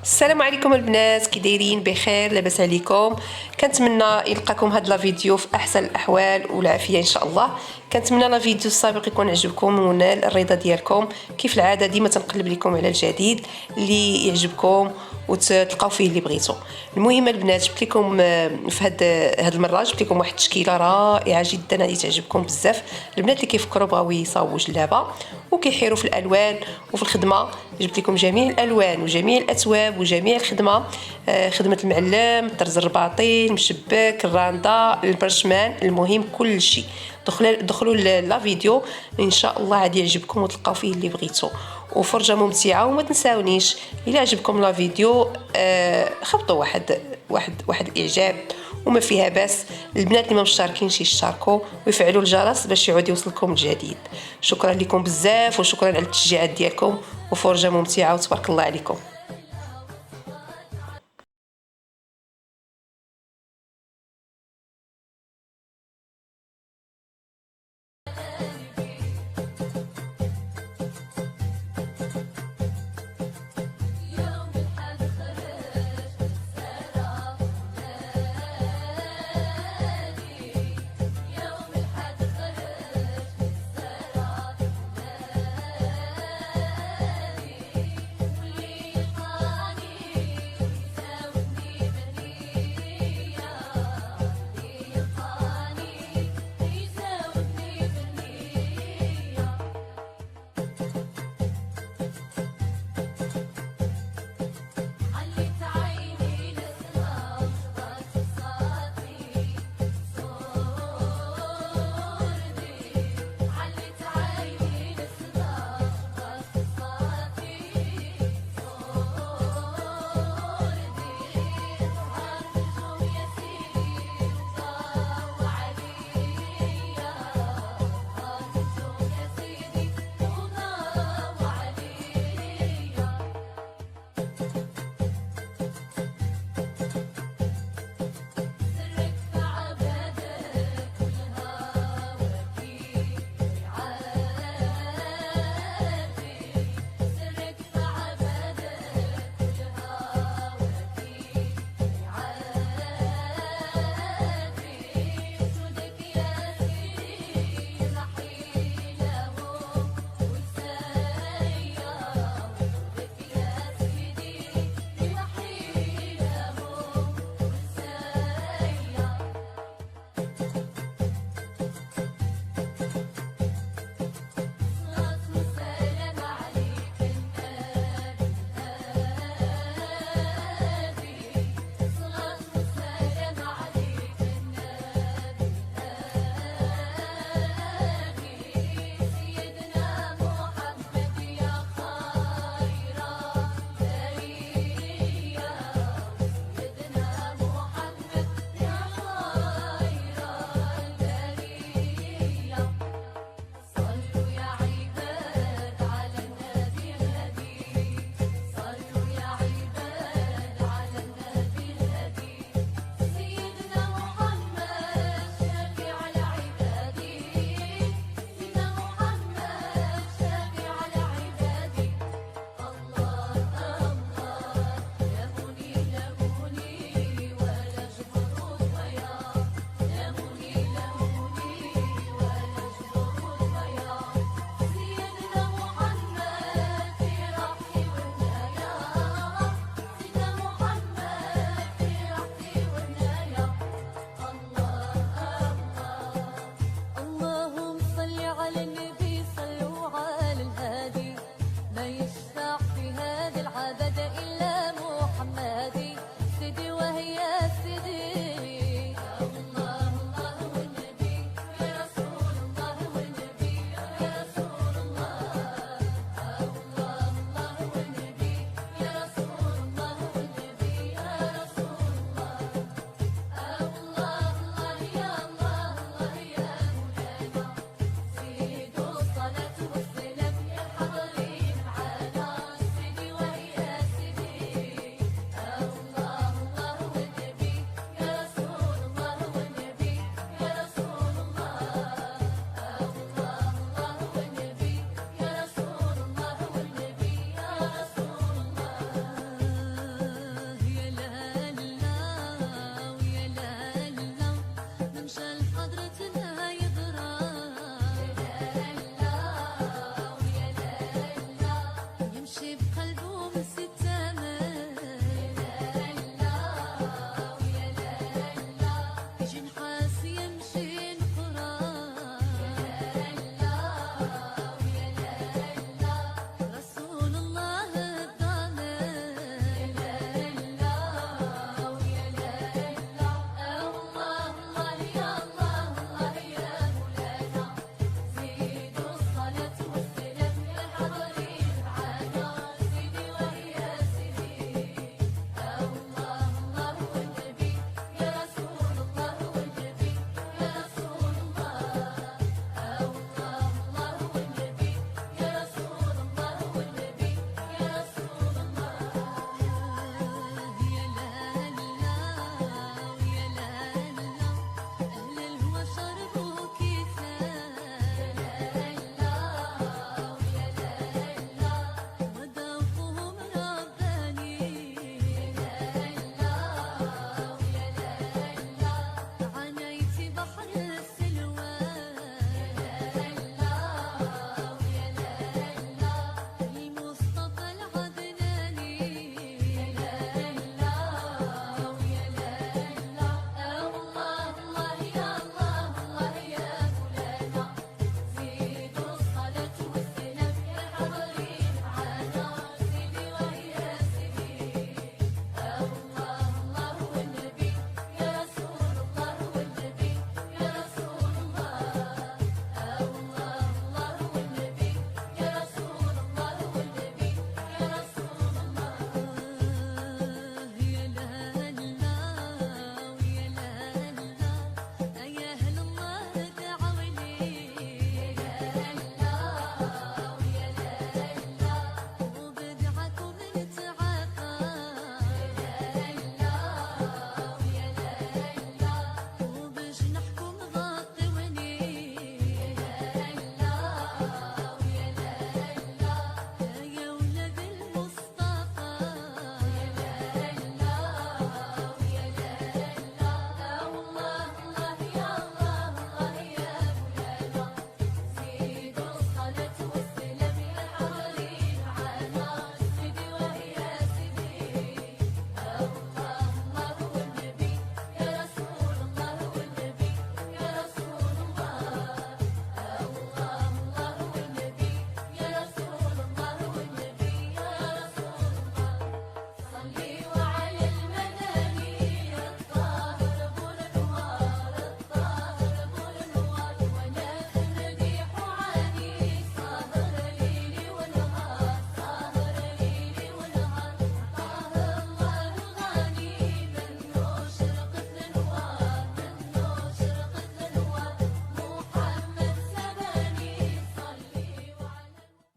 السلام عليكم البنات، كي دايرين؟ بخير؟ لاباس عليكم؟ كنتمنى يلقاكم هاد لا فيديو في احسن الاحوال والعافيه ان شاء الله. كنتمنى لا فيديو السابق يكون عجبكم ونال الرضا ديالكم. كيف العاده ديما تنقلب لكم على الجديد اللي يعجبكم وتلقاو فيه اللي بغيتو. المهم البنات، جبت لكم في هاد المره جبت لكم واحد التشكيله رائعه جدا غادي تعجبكم بزاف. البنات اللي كيفكروا بغاو يصاوبوا جلابه وكيحيروا في الالوان وفي الخدمه، جبت لكم جميع الالوان وجميع الاثواب وجميع الخدمه، خدمه المعلم، الطرز الرباطي، المشبك، الراندا، البرشمان، المهم كل شيء. دخلوا لا فيديو ان شاء الله غادي يعجبكم وتلقاو فيه اللي بغيتو، وفرجه ممتعه. وما تنساونيش الا عجبكم لا فيديو خبطوا واحد الاعجاب وما فيها باس. البنات اللي ما مشتركينش يشتركوا ويفعلوا الجرس باش يعود يوصلكم الجديد. شكرا لكم بزاف وشكرا على التشجيعات ديالكم، وفرجه ممتعه وتبارك الله عليكم. يشفع في هذه العبادة